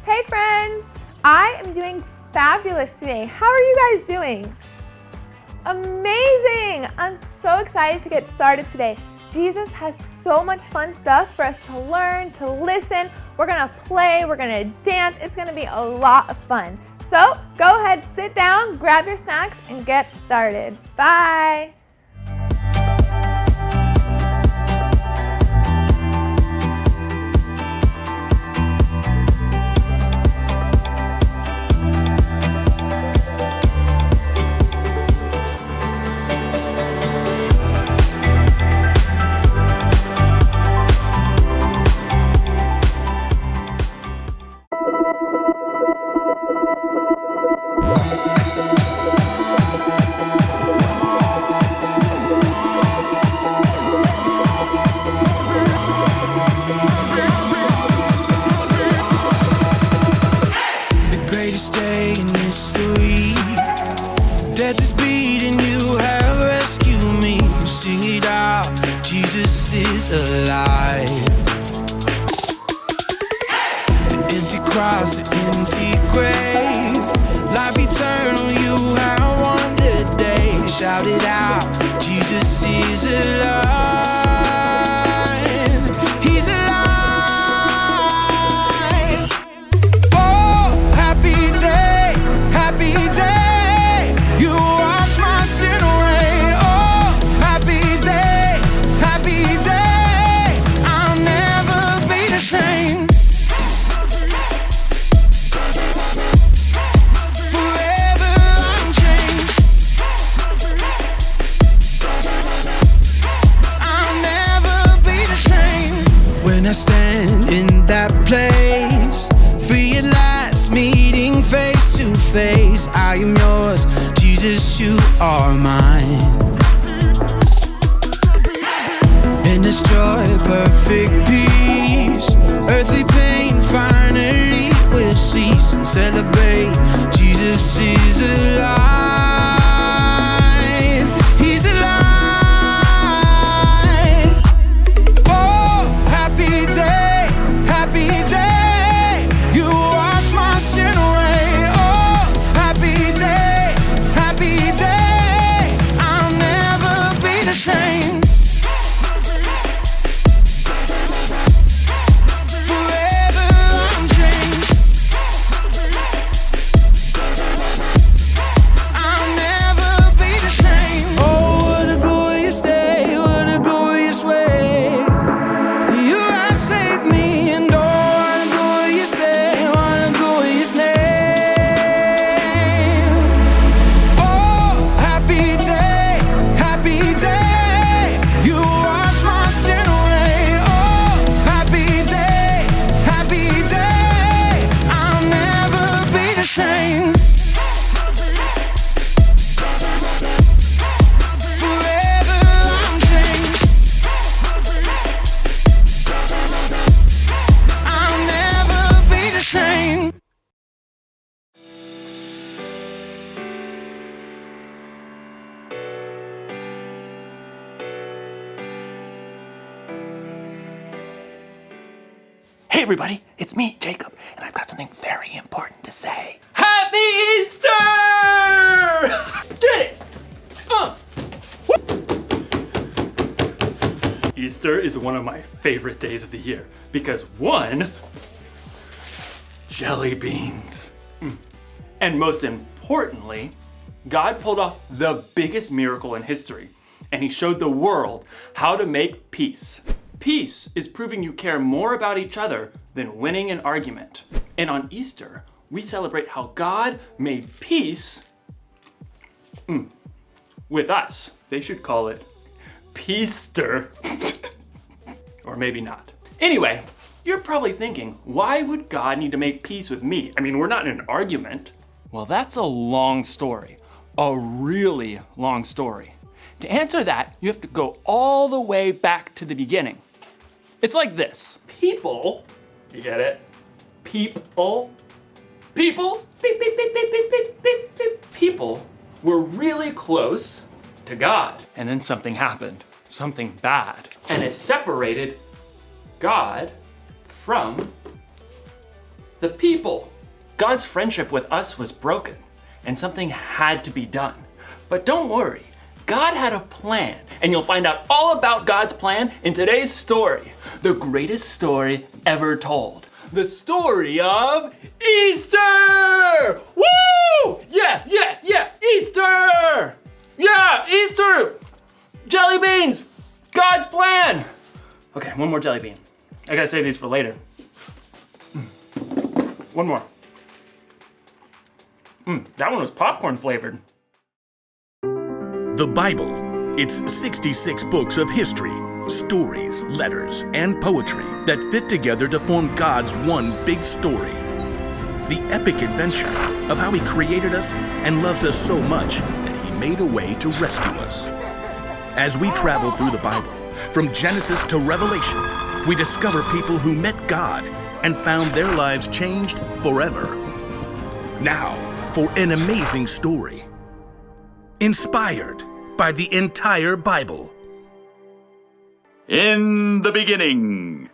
Hey friends! I am doing fabulous today. How are you guys doing? Amazing! I'm so excited to get started today. Jesus has so much fun stuff for us to learn, to listen. We're gonna play, we're gonna dance. It's gonna be a lot of fun. So go ahead, sit down, grab your snacks, and get started. Bye! Cross, the empty grave, life eternal, you have won the day. Shout it out, Jesus is alive, he's alive. Oh, happy day, you wash my sin away. Oh, happy day, I'll never be the same. I stand in that place, realize meeting face to face. I am yours, Jesus, you are mine. In this joy, perfect peace, earthly pain finally will cease. Celebrate, Jesus is alive, he's alive. Hey everybody, it's me, Jacob, and I've got something very important to say. Happy Easter! Get it! Easter is one of my favorite days of the year because one, jelly beans. And most importantly, God pulled off the biggest miracle in history, and he showed the world how to make peace. Peace is proving you care more about each other than winning an argument. And on Easter, we celebrate how God made peace with us. They should call it Peaster. Or maybe not. Anyway, you're probably thinking, why would God need to make peace with me? I mean, we're not in an argument. Well, that's a long story. A really long story. To answer that, you have to go all the way back to the beginning. It's like this. People, you get it? People, beep, beep, beep, beep, beep, beep, beep, beep. People were really close to God. And then something happened, something bad. And it separated God from The people. God's friendship with us was broken, and something had to be done. But don't worry, God had a plan, and you'll find out all about God's plan in today's story, the greatest story ever told. The story of Easter! Woo! Yeah, Easter! Yeah, Easter! Jelly beans! God's plan! Okay, one more jelly bean. I gotta save these for later. One more. That one was popcorn flavored. The Bible. It's 66 books of history, stories, letters, and poetry that fit together to form God's one big story. The epic adventure of how He created us and loves us so much that He made a way to rescue us. As we travel through the Bible, from Genesis to Revelation, we discover people who met God and found their lives changed forever. Now, for an amazing story. Inspired by the entire Bible. In the beginning,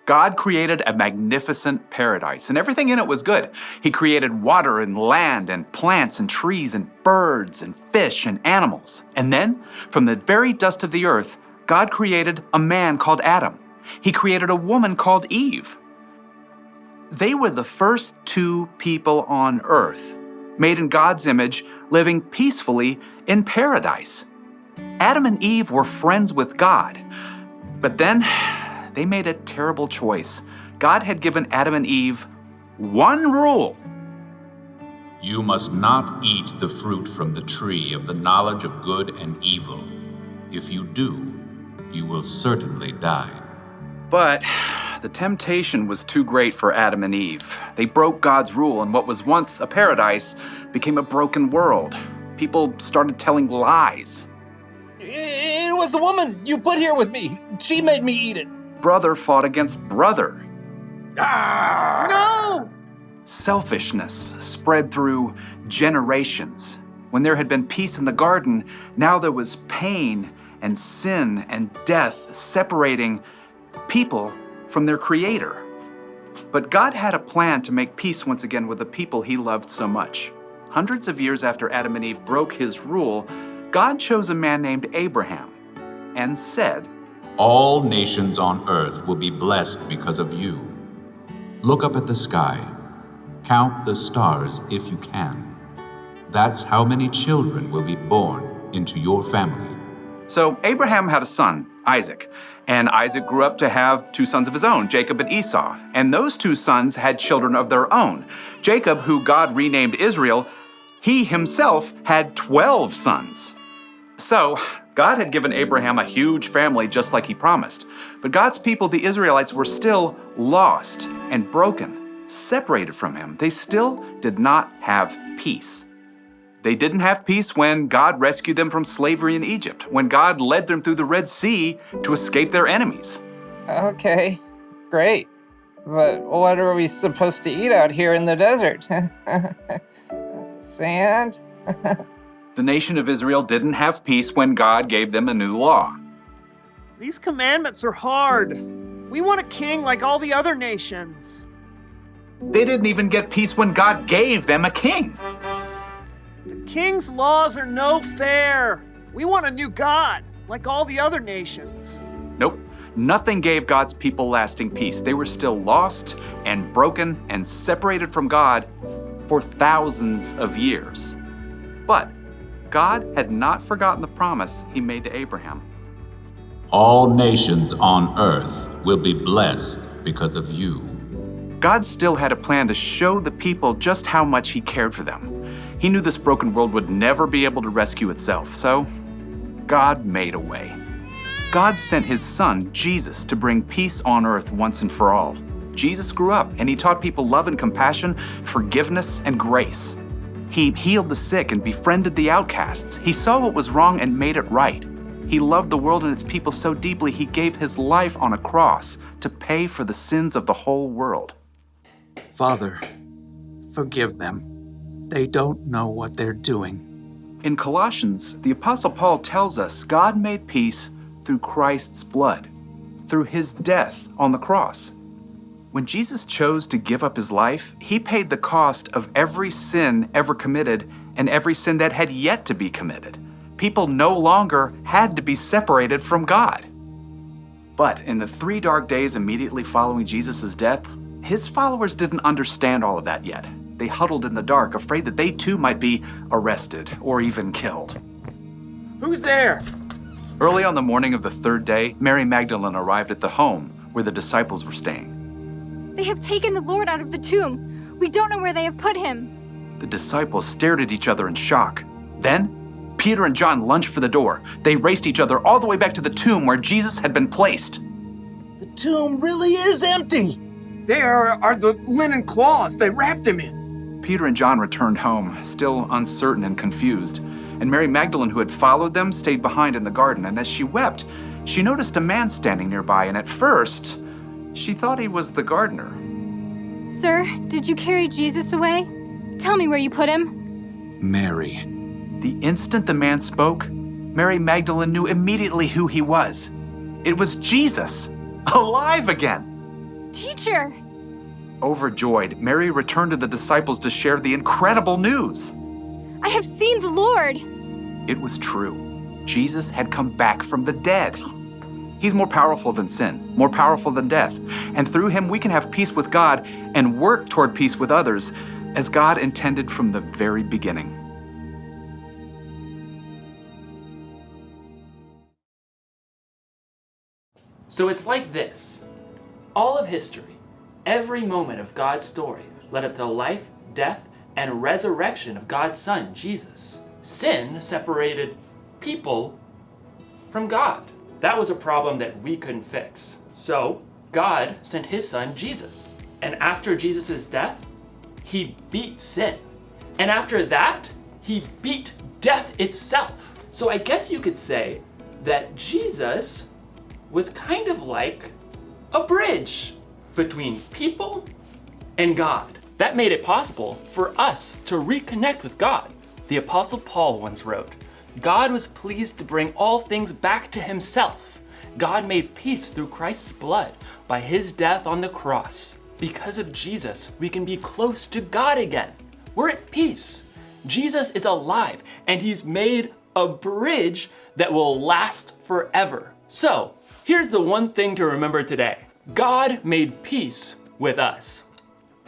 God created a magnificent paradise, and everything in it was good. He created water and land and plants and trees and birds and fish and animals. And then, from the very dust of the earth, God created a man called Adam. He created a woman called Eve. They were the first two people on earth, made in God's image, living peacefully in paradise. Adam and Eve were friends with God, but then they made a terrible choice. God had given Adam and Eve one rule. You must not eat the fruit from the tree of the knowledge of good and evil. If you do, you will certainly die. But the temptation was too great for Adam and Eve. They broke God's rule, and what was once a paradise became a broken world. People started telling lies. It was the woman you put here with me. She made me eat it. Brother fought against brother. No! Selfishness spread through generations. When there had been peace in the garden, now there was pain and sin and death separating people from their Creator. But God had a plan to make peace once again with the people He loved so much. Hundreds of years after Adam and Eve broke His rule, God chose a man named Abraham and said, All nations on earth will be blessed because of you. Look up at the sky. Count the stars if you can. That's how many children will be born into your family. So Abraham had a son, Isaac, and Isaac grew up to have two sons of his own, Jacob and Esau. And those two sons had children of their own. Jacob, who God renamed Israel, he himself had 12 sons. So God had given Abraham a huge family just like He promised. But God's people, the Israelites, were still lost and broken, separated from Him. They still did not have peace. They didn't have peace when God rescued them from slavery in Egypt, when God led them through the Red Sea to escape their enemies. Okay, great. But what are we supposed to eat out here in the desert? Sand? The nation of Israel didn't have peace when God gave them a new law. These commandments are hard. We want a king like all the other nations. They didn't even get peace when God gave them a king. The king's laws are no fair. We want a new God, like all the other nations. Nope, nothing gave God's people lasting peace. They were still lost and broken and separated from God for thousands of years. But God had not forgotten the promise He made to Abraham. All nations on earth will be blessed because of you. God still had a plan to show the people just how much He cared for them. He knew this broken world would never be able to rescue itself, so God made a way. God sent His Son, Jesus, to bring peace on earth once and for all. Jesus grew up, and He taught people love and compassion, forgiveness and grace. He healed the sick and befriended the outcasts. He saw what was wrong and made it right. He loved the world and its people so deeply, He gave His life on a cross to pay for the sins of the whole world. Father, forgive them. They don't know what they're doing. In Colossians, the Apostle Paul tells us God made peace through Christ's blood, through His death on the cross. When Jesus chose to give up his life, he paid the cost of every sin ever committed and every sin that had yet to be committed. People no longer had to be separated from God. But in the 3 dark days immediately following Jesus' death, his followers didn't understand all of that yet. They huddled in the dark, afraid that they too might be arrested or even killed. Who's there? Early on the morning of the 3rd day, Mary Magdalene arrived at the home where the disciples were staying. They have taken the Lord out of the tomb. We don't know where they have put him. The disciples stared at each other in shock. Then, Peter and John lunged for the door. They raced each other all the way back to the tomb where Jesus had been placed. The tomb really is empty. There are the linen cloths they wrapped him in. Peter and John returned home, still uncertain and confused. And Mary Magdalene, who had followed them, stayed behind in the garden. And as she wept, she noticed a man standing nearby. And at first, she thought he was the gardener. Sir, did you carry Jesus away? Tell me where you put him. Mary. The instant the man spoke, Mary Magdalene knew immediately who he was. It was Jesus, alive again. Teacher! Overjoyed, Mary returned to the disciples to share the incredible news. I have seen the Lord! It was true. Jesus had come back from the dead. He's more powerful than sin, more powerful than death. And through him, we can have peace with God and work toward peace with others, as God intended from the very beginning. So it's like this. All of history, every moment of God's story led up to the life, death, and resurrection of God's Son, Jesus. Sin separated people from God. That was a problem that we couldn't fix. So God sent his Son, Jesus. And after Jesus' death, he beat sin. And after that, he beat death itself. So I guess you could say that Jesus was kind of like a bridge between people and God. That made it possible for us to reconnect with God. The Apostle Paul once wrote, "God was pleased to bring all things back to himself. God made peace through Christ's blood by his death on the cross. Because of Jesus, we can be close to God again. We're at peace. Jesus is alive, and he's made a bridge that will last forever." So, here's the one thing to remember today. God made peace with us.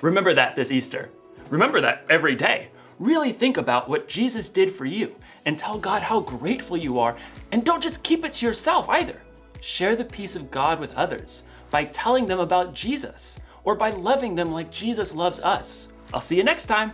Remember that this Easter. Remember that every day. Really think about what Jesus did for you and tell God how grateful you are. And don't just keep it to yourself either. Share the peace of God with others by telling them about Jesus or by loving them like Jesus loves us. I'll see you next time.